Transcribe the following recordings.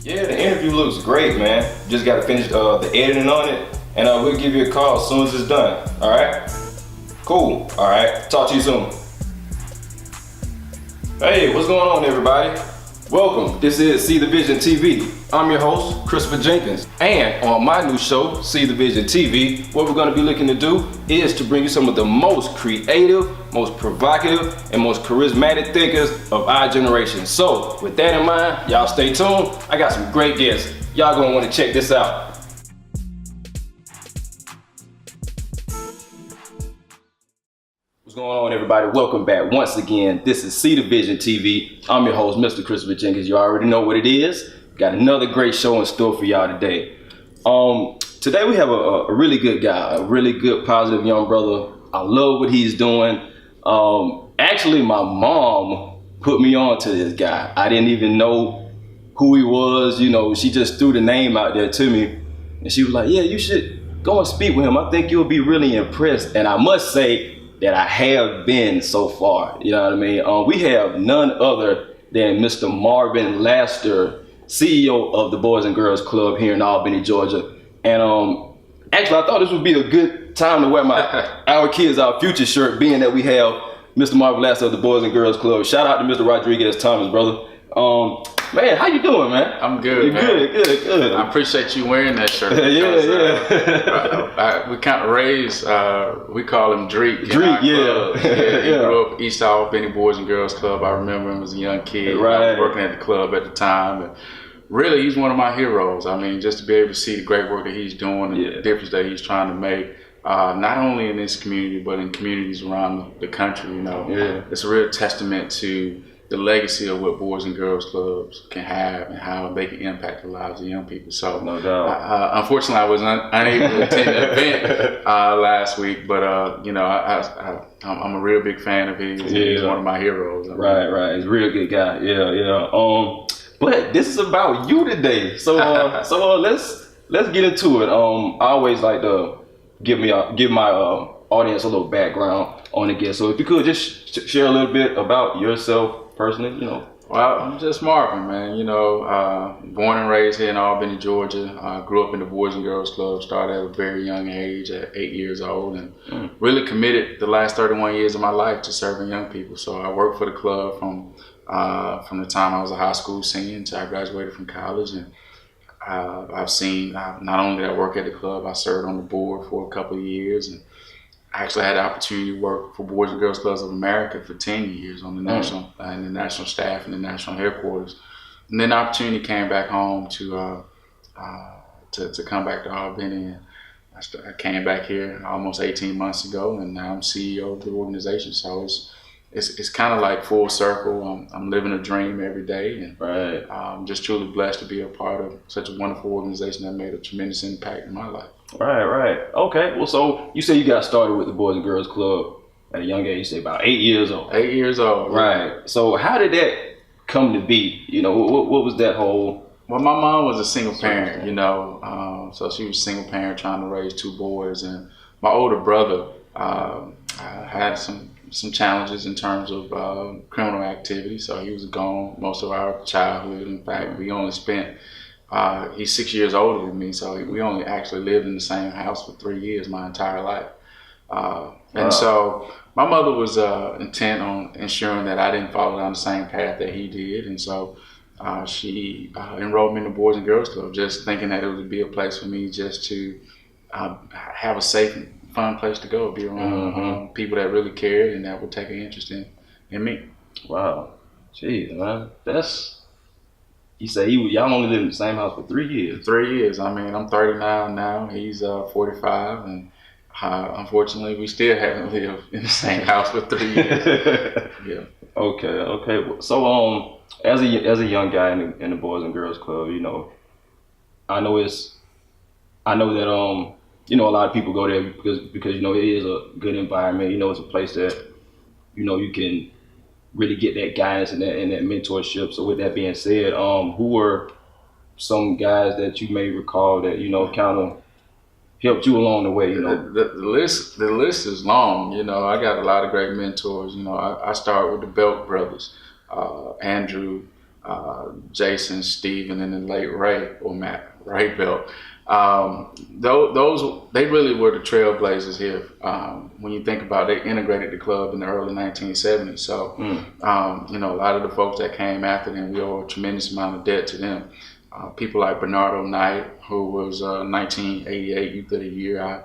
Yeah, the interview looks great, man. Just got to finish the editing on it, and we'll give you a call as soon as it's done. All right? Cool. All right. Talk to you soon. Hey, what's going on, everybody? Welcome. This is See the Vision TV. I'm your host, Christopher Jenkins. And on my new show, See the Vision TV, what we're going to be looking to do is to bring you some of the most creative, most provocative, and most charismatic thinkers of our generation. So, with that in mind, y'all stay tuned. I got some great guests. Y'all going to want to check this out. What's going on, everybody? Welcome back once again. This is See the Vision TV. I'm your host, Mr. Christopher Jenkins. You already know what it is. Got another great show in store for y'all today. Today we have a really good guy, a really good, positive young brother. I love what he's doing. Actually, my mom put me on to this guy. I didn't even know who he was. You know, she just threw the name out there to me. And she was like, yeah, you should go and speak with him. I think you'll be really impressed. And I must say that I have been so far. You know what I mean? We have none other than Mr. Marvin Laster, CEO of the Boys and Girls Club here in Albany, Georgia. And actually, I thought this would be a good time to wear Our Kids, Our Future shirt, being that we have Mr. Marvin Laster of the Boys and Girls Club. Shout out to Mr. Rodriguez Thomas, brother. Man, how you doing, man? I'm good, man. Good. I appreciate you wearing that shirt. Yeah. We kind of raised, we call him Dreek. Dreek, yeah. He grew up East Albany Boys and Girls Club. I remember him as a young kid. Right. I was working at the club at the time. And really, he's one of my heroes. I mean, just to be able to see the great work that he's doing and the difference that he's trying to make, not only in this community, but in communities around the country, you know. Yeah. It's a real testament to the legacy of what Boys and Girls Clubs can have and how they can impact the lives of young people. So, no doubt. Unfortunately, I was unable to attend the event last week, but you know, I'm a real big fan of his. Yeah. He's one of my heroes. Right. He's a real good guy. Yeah. But this is about you today. So, let's get into it. I always like to give my audience a little background on the guest. So if you could just share a little bit about yourself personally, you know. Well, I'm just Marvin, man. You know, born and raised here in Albany, Georgia. Grew up in the Boys and Girls Club. Started at a very young age, at 8 years old, and really committed the last 31 years of my life to serving young people. So I worked for the club from the time I was a high school senior until I graduated from college. And I've seen, not only did I work at the club, I served on the board for a couple of years, and I actually had the opportunity to work for Boys and Girls Clubs of America for 10 years on the national in the national staff and the national headquarters. And then the opportunity came back home to come back to Albany. And I came back here almost 18 months ago, and now I'm CEO of the organization. So it's kind of like full circle. I'm living a dream every day, and I'm just truly blessed to be a part of such a wonderful organization that made a tremendous impact in my life. Right. Okay. Well, so you say you got started with the Boys and Girls Club at a young age. You say about 8 years old. 8 years old. Right. So how did that come to be? You know, what was that whole? Well, my mom was a single parent, you know, so she was a single parent trying to raise two boys, and my older brother had some challenges in terms of criminal activity, so he was gone most of our childhood. In fact, we only spent, he's 6 years older than me, so we only actually lived in the same house for 3 years my entire life. And so my mother was intent on ensuring that I didn't follow down the same path that he did, and so she enrolled me in the Boys and Girls Club, just thinking that it would be a place for me just to have a safe and fun place to go, be around people that really cared and that would take an interest in me. Wow. Jeez, man. You say y'all only lived in the same house for 3 years. 3 years. I mean, I'm 39 now. He's 45, and unfortunately, we still haven't lived in the same house for 3 years. Yeah. Okay. So, as a young guy in the Boys and Girls Club, you know, I know that you know, a lot of people go there because you know it is a good environment. You know, it's a place that you know you can really get that guidance and that mentorship. So with that being said, who were some guys that you may recall that you know kind of helped you along the way? You know, the list is long. You know, I got a lot of great mentors. You know, I started with the Belt brothers, Andrew, Jason, Steven, and then late Ray or Matt Belt. They really were the trailblazers here. When you think about it, they integrated the club in the early 1970s. So, a lot of the folks that came after them, we owe a tremendous amount of debt to them. People like Bernardo Knight, who was 1988 Youth of the Year.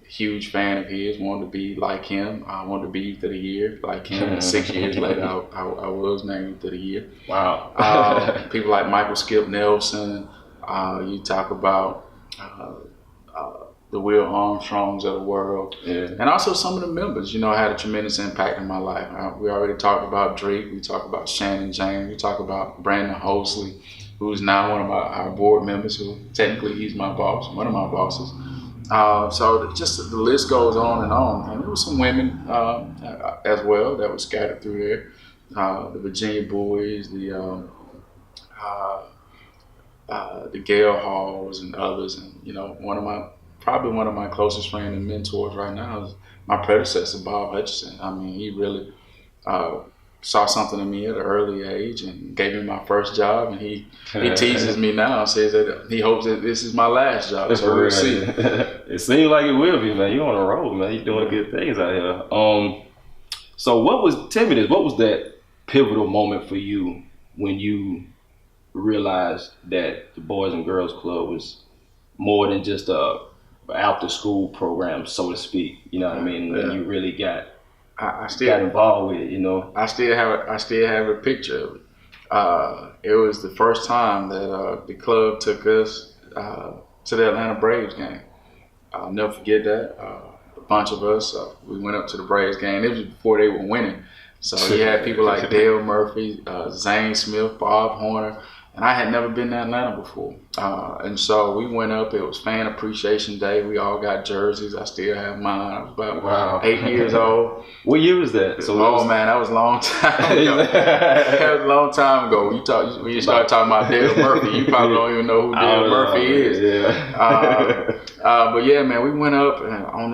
Huge fan of his, wanted to be like him. I wanted to be Youth of the Year like him. And 6 years later, I was named Youth of the Year. Wow. People like Michael Skip Nelson. You talk about the Will Armstrongs of the world. Yeah. And also some of the members, had a tremendous impact in my life. We already talked about Drake. We talked about Shannon James. We talked about Brandon Hosley, who's now one of our board members, who technically he's my boss, one of my bosses. So just the list goes on. And there were some women as well that were scattered through there. The Virginia Boys, the Gail Halls and others. And, probably one of my closest friends and mentors right now is my predecessor, Bob Hutchison. I mean, he really saw something in me at an early age and gave me my first job. And he teases me now and says that he hopes that this is my last job. So we'll see. It seems like it will be, man. You're on the road, man. You're doing good things out here. So tell me this, what was that pivotal moment for you when you realized that the Boys and Girls Club was more than just a after school program, so to speak? You know what I mean? And you really got involved with it, I still have a picture of it. It was the first time that the club took us to the Atlanta Braves game. I'll never forget that. A bunch of us, we went up to the Braves game. It was before they were winning. So you had people like Dale Murphy, Zane Smith, Bob Horner, and I had never been to Atlanta before. And so we went up. It was Fan Appreciation Day. We all got jerseys. I still have mine. I was about 8 years old. What year was that? Man, that was a long time ago. That was a long time ago. When you start talking about Dale Murphy, you probably don't even know who Dale Murphy is. Yeah. But yeah, man, we went up and on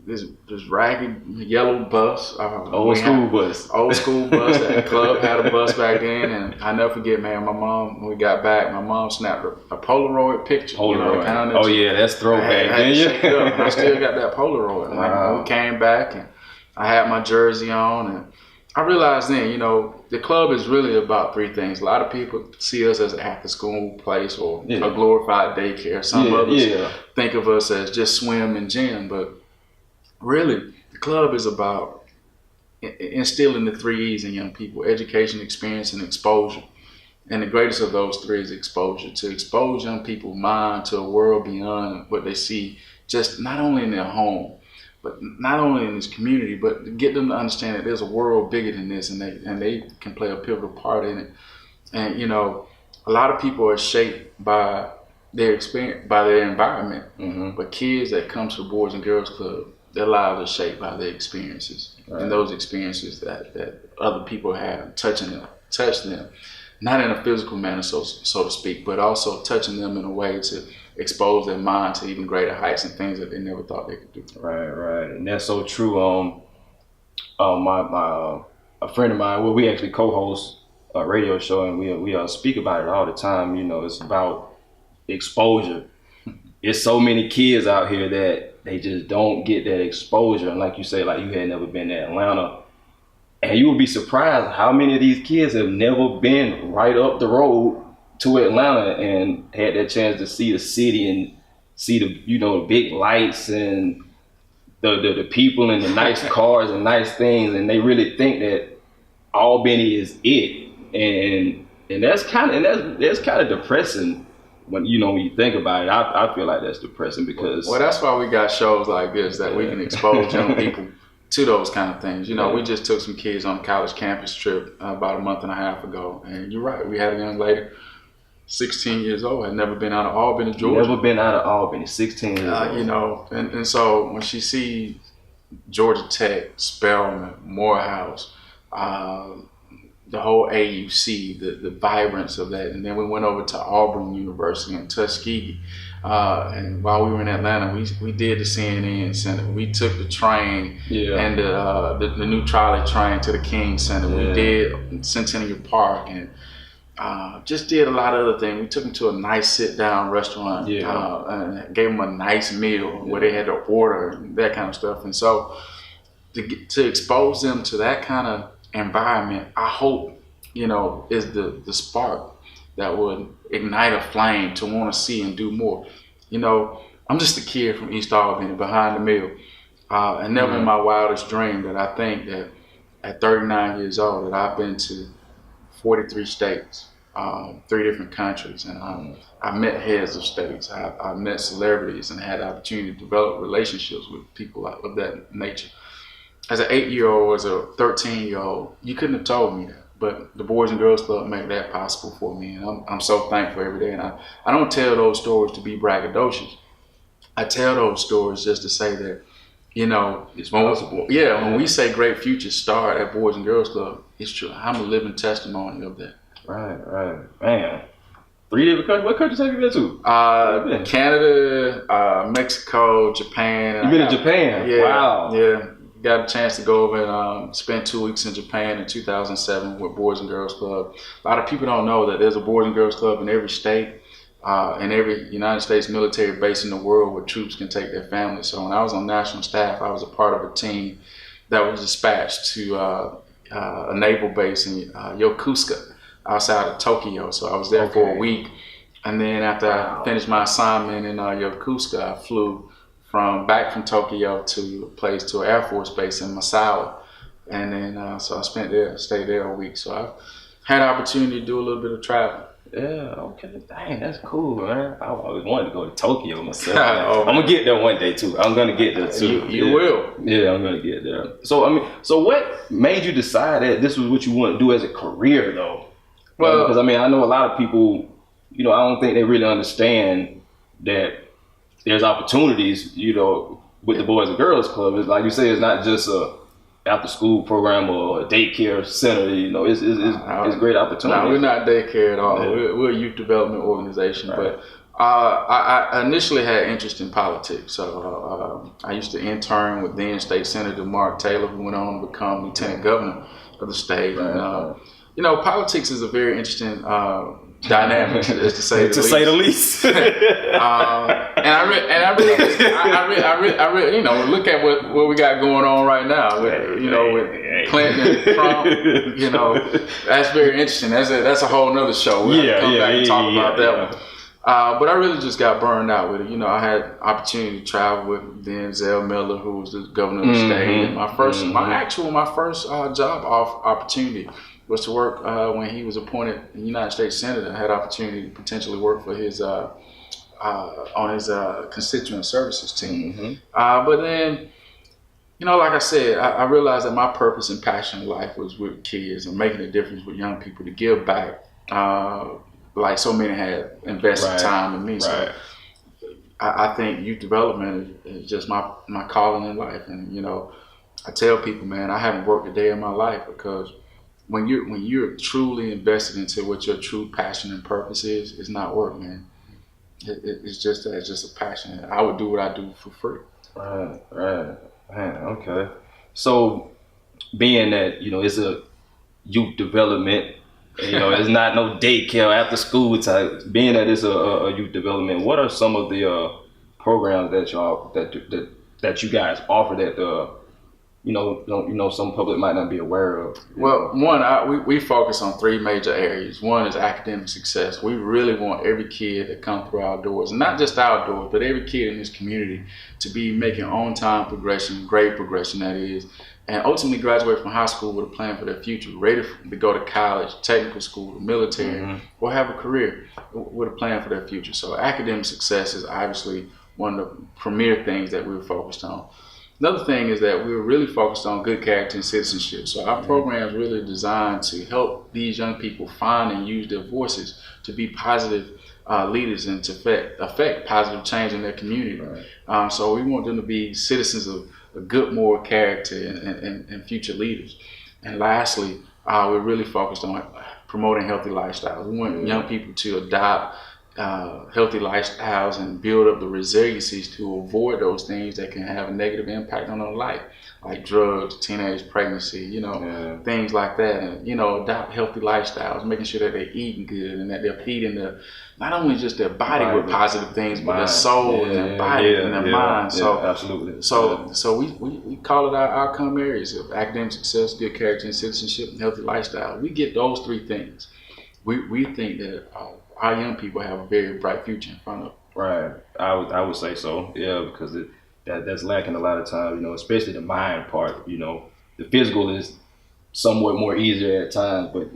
this ragged yellow bus. Old school bus. That club had a bus back then, and I never forget, man. My mom, when we got back, my mom snapped a Polaroid picture. Yeah, that's throwback. I still got that Polaroid. Wow. When we came back, and I had my jersey on, and I realized then, the club is really about three things. A lot of people see us as an after-school place or a glorified daycare. Some others think of us as just swim and gym, but really, the club is about instilling the 3 E's in young people: education, experience, and exposure. And the greatest of those three is exposure. To expose young people's mind to a world beyond what they see, just not only in their home, but not only in this community, but to get them to understand that there's a world bigger than this, and they can play a pivotal part in it. And a lot of people are shaped by their experience, by their environment. Mm-hmm. But kids that come to the Boys and Girls Club, their lives are shaped by their experiences, and those experiences that other people have touch them, not in a physical manner, so to speak, but also touching them in a way to expose their mind to even greater heights and things that they never thought they could do. Right, and that's so true. A friend of mine, we actually co-host a radio show, and we speak about it all the time. It's about exposure. It's so many kids out here that they just don't get that exposure. And like you say, like you had never been to Atlanta. And you would be surprised how many of these kids have never been right up the road to Atlanta and had that chance to see the city and see the big lights and the people and the nice cars and nice things. And they really think that Albany is it. And that's kind of depressing. When you think about it, I feel like that's depressing because... Well, that's why we got shows like this, that we can expose young people to those kind of things. We just took some kids on a college campus trip about a month and a half ago. And you're right, we had a young lady, 16 years old, had never been out of Albany, Georgia. Never been out of Albany, 16 years old. And so when she sees Georgia Tech, Spelman, Morehouse, the whole AUC, the vibrance of that. And then we went over to Auburn University in Tuskegee. And while we were in Atlanta, we did the CNN Center. We took the train and the new trolley train to the King Center. We did Centennial Park. And just did a lot of other things. We took them to a nice sit-down restaurant, and gave them a nice meal where they had to order and that kind of stuff. And so to expose them to that kind of environment, I hope, is the spark that would ignite a flame to want to see and do more. I'm just a kid from East Albany behind the mill, and never in my wildest dream that I think that at 39 years old that I've been to 43 states, 3 different countries, and I met heads of states. I met celebrities and had the opportunity to develop relationships with people of that nature. As an 8-year-old, as a 13-year-old, you couldn't have told me that. But the Boys and Girls Club made that possible for me, and I'm so thankful every day. And I don't tell those stories to be braggadocious. I tell those stories just to say that, it's possible. When we say great futures start at Boys and Girls Club, it's true. I'm a living testimony of that. Right, man. 3 different countries. What countries have you been to? Canada, Mexico, Japan. You been to Japan? Yeah. Wow. Yeah. Got a chance to go over and spend 2 weeks in Japan in 2007 with Boys and Girls Club. A lot of people don't know that there's a Boys and Girls Club in every state, in every United States military base in the world where troops can take their families. So when I was on national staff, I was a part of a team that was dispatched to a naval base in Yokosuka, outside of Tokyo. So I was there for a week. And then after I finished my assignment in Yokosuka, I flew back from Tokyo to a place, to an Air Force base in Misawa. And then, so I stayed there a week. So I had an opportunity to do a little bit of travel. Yeah, okay. Dang, that's cool, man. I always wanted to go to Tokyo myself. I'm going to get there one day, too. I'm going to get there, too. You will. Yeah, I'm going to get there. So what made you decide that this was what you want to do as a career, though? Well, because, I know a lot of people, I don't think they really understand that there's opportunities, with the Boys and Girls Club. It's like you say, it's not just a after school program or a daycare center. It's great opportunity. No, we're not daycare at all. Yeah. We're a youth development organization. Right. But I initially had interest in politics. So I used to intern with then State Senator Mark Taylor, who went on to become Lieutenant Governor of the state. Right. And politics is a very interesting dynamic, to say the least. And I really, look at what we got going on right now. With Clinton and Trump. That's very interesting. That's a whole nother show. We'll come back and talk about that one. But I really just got burned out with it. I had opportunity to travel with Denzel Miller, who was the governor of the state. And my first job opportunity was to work when he was appointed United States Senator. I had opportunity to potentially work for his on his constituent services team. But then, like I said, I realized that my purpose and passion in life was with kids and making a difference with young people, to give back, like so many had invested time in me. So I think youth development is just my calling in life. And I tell people, man, I haven't worked a day in my life, because when you're truly invested into what your true passion and purpose is, it's not work, man. It's just a passion. I would do what I do for free. Right. Man, okay. So, being that it's a youth development, it's not no daycare after school type. Being that it's a youth development, what are some of the programs that you guys offer that some public might not be aware of? Well, one, we focus on 3 major areas. One is academic success. We really want every kid that comes through our doors, and not just our doors, but every kid in this community to be making on-time progression, grade progression that is, and ultimately graduate from high school with a plan for their future, ready to go to college, technical school, the military, or have a career with a plan for their future. So academic success is obviously one of the premier things that we're focused on. Another thing is that we're really focused on good character and citizenship. So our program is really designed to help these young people find and use their voices to be positive leaders and to affect positive change in their community. So we want them to be citizens of a good moral character and future leaders. And lastly, we're really focused on promoting healthy lifestyles. We want young people to adopt healthy lifestyles and build up the resiliencies to avoid those things that can have a negative impact on their life, like drugs, teenage pregnancy, things like that. And, adopt healthy lifestyles, making sure that they're eating good and that they're feeding not only just their body with positive things, but their soul and their body and their mind. So absolutely. So we call it our outcome areas of academic success, good character and citizenship, and healthy lifestyle. We get those three things. We think that our young people have a very bright future in front of them. Right, I would say so. Yeah, because that's lacking a lot of times. Especially the mind part. The physical is somewhat more easier at times, but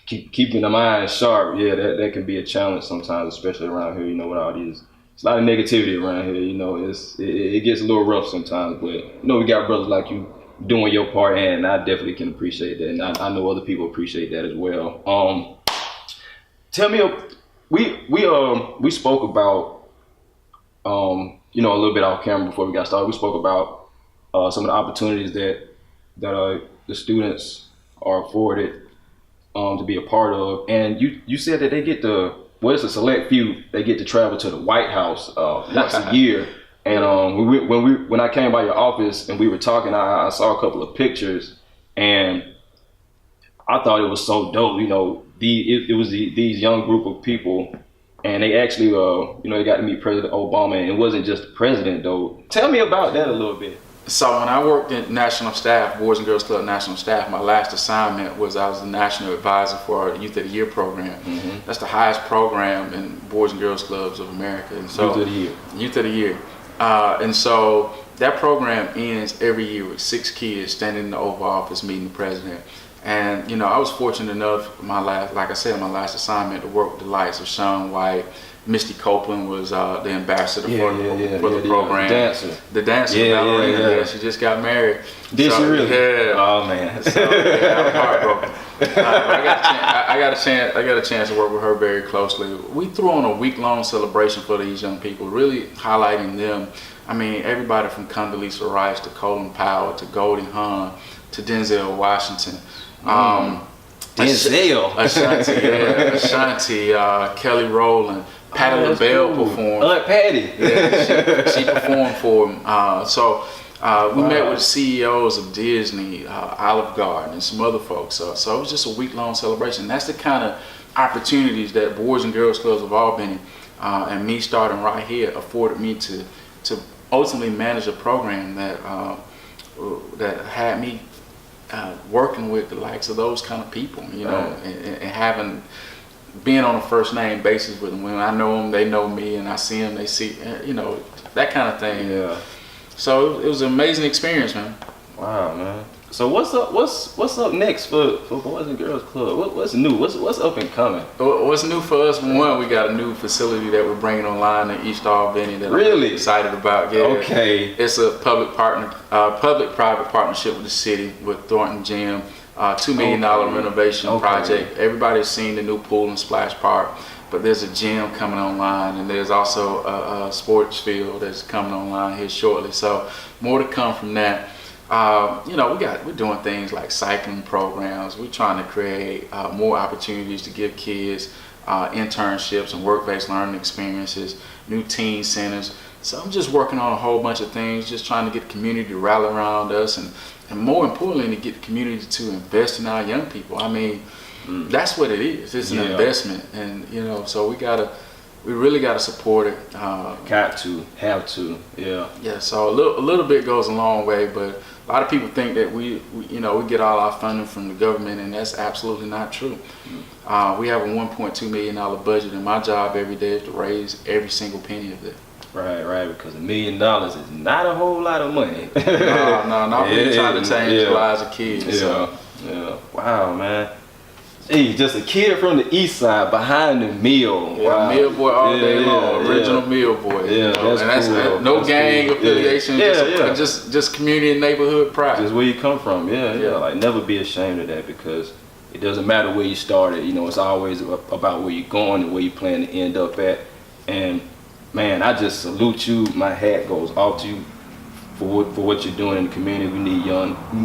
keeping the mind sharp, that can be a challenge sometimes, especially around here. With all these, it's a lot of negativity around here. It gets a little rough sometimes, but we got brothers like you doing your part, and I definitely can appreciate that, and I know other people appreciate that as well. Tell me, we spoke about a little bit off camera before we got started. We spoke about some of the opportunities that the students are afforded to be a part of, and you said that they get it's a select few. They get to travel to the White House once a year. And when I came by your office and we were talking, I saw a couple of pictures, and I thought it was so dope. It was these young group of people, and they actually they got to meet President Obama, and it wasn't just the president though. Tell me about that a little bit. So when I worked in national staff, Boys and Girls Club national staff, my last assignment was I was the national advisor for our Youth of the Year program. Mm-hmm. That's the highest program in Boys and Girls Clubs of America. And so, Youth of the Year. Youth of the Year. And so that program ends every year with 6 kids standing in the Oval Office meeting the president. And I was fortunate enough, my last assignment, to work with the likes of Shaun White. Misty Copeland was the ambassador for the program. The dancer, ballerina. Yeah, she just got married. Did she really? Yeah. Oh man. So, I'm heartbroken. I got a chance to work with her very closely. We threw on a week-long celebration for these young people, really highlighting them. I mean, everybody from Condoleezza Rice to Colin Powell to Goldie Hawn to Denzel Washington. Denzel. Ashanti, Kelly Rowland. Patti LaBelle performed. Aunt Patty. Yeah, she performed for him. We met with the CEOs of Disney, Olive Garden, and some other folks. So it was just a week-long celebration. That's the kind of opportunities that Boys and Girls Clubs of Albany and me starting right here afforded me to ultimately manage a program that had me working with the likes of those kind of people, and being on a first name basis with them. When I know them, they know me, and I see them, they see, that kind of thing. Yeah. So it was an amazing experience, man. Wow, man. So what's up next for Boys and Girls Club? What's new? What's up and coming? What's new for us? One, we got a new facility that we're bringing online in East Albany that really? I'm excited about. Yeah. Okay. It's a public-private partnership with the city, with Thornton Gym. $2 million renovation project. Everybody's seen the new pool and splash park, but there's a gym coming online, and there's also a sports field that's coming online here shortly. So more to come from that. We're doing things like cycling programs. We're trying to create more opportunities to give kids internships and work-based learning experiences, new teen centers. So I'm just working on a whole bunch of things, just trying to get the community to rally around us, and more importantly, to get the community to invest in our young people. I mean, that's what it is. It's an investment, and so we really gotta support it. Have to, yeah. Yeah. So a little bit goes a long way, but a lot of people think that we get all our funding from the government, and that's absolutely not true. We have a $1.2 million budget, and my job every day is to raise every single penny of it. Right, because $1 million is not a whole lot of money. No, not when you're trying to change the lives of kids. Yeah. Wow, man. Hey, just a kid from the east side behind the mill. Yeah, wow. Mill boy all day long. Original Mill boy. Yeah, that's cool. No gang affiliation. Just community and neighborhood pride. Just where you come from. Yeah. Like, never be ashamed of that, because it doesn't matter where you started. It's always about where you're going and where you plan to end up at. And man, I just salute you. My hat goes off to you for what you're doing in the community.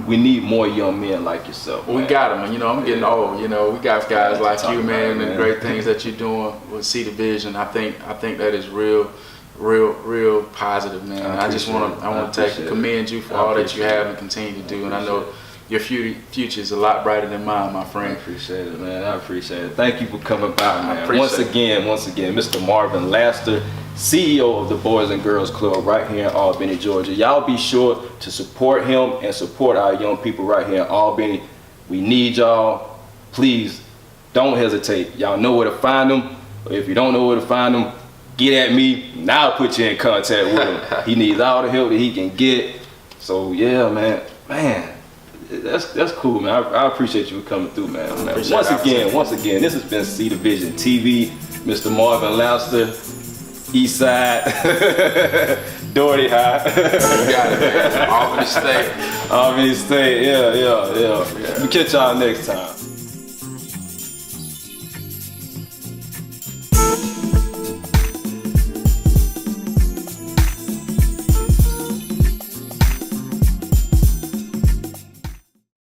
We need more young men like yourself. Well, we got them, and you know, I'm getting old. You know, we got guys like you, man, and great things that you're doing with See the Vision. I think that is real positive, man. I just want to commend you for all that you have and continue to do, and I know your future is a lot brighter than mine, my friend. I appreciate it, man. I appreciate it. Thank you for coming by, man. Once again, Mr. Marvin Laster, CEO of the Boys and Girls Club right here in Albany, Georgia. Y'all be sure to support him and support our young people right here in Albany. We need y'all. Please don't hesitate. Y'all know where to find them. If you don't know where to find them, get at me. Now I'll put you in contact with him. He needs all the help that he can get. So yeah, man. That's cool, man. I appreciate you coming through, man. Once again, this has been See the Vision TV. Mr. Marvin Laster, East Side, Doherty High. You got it, man. Albany State. Albany State, yeah. We catch y'all next time.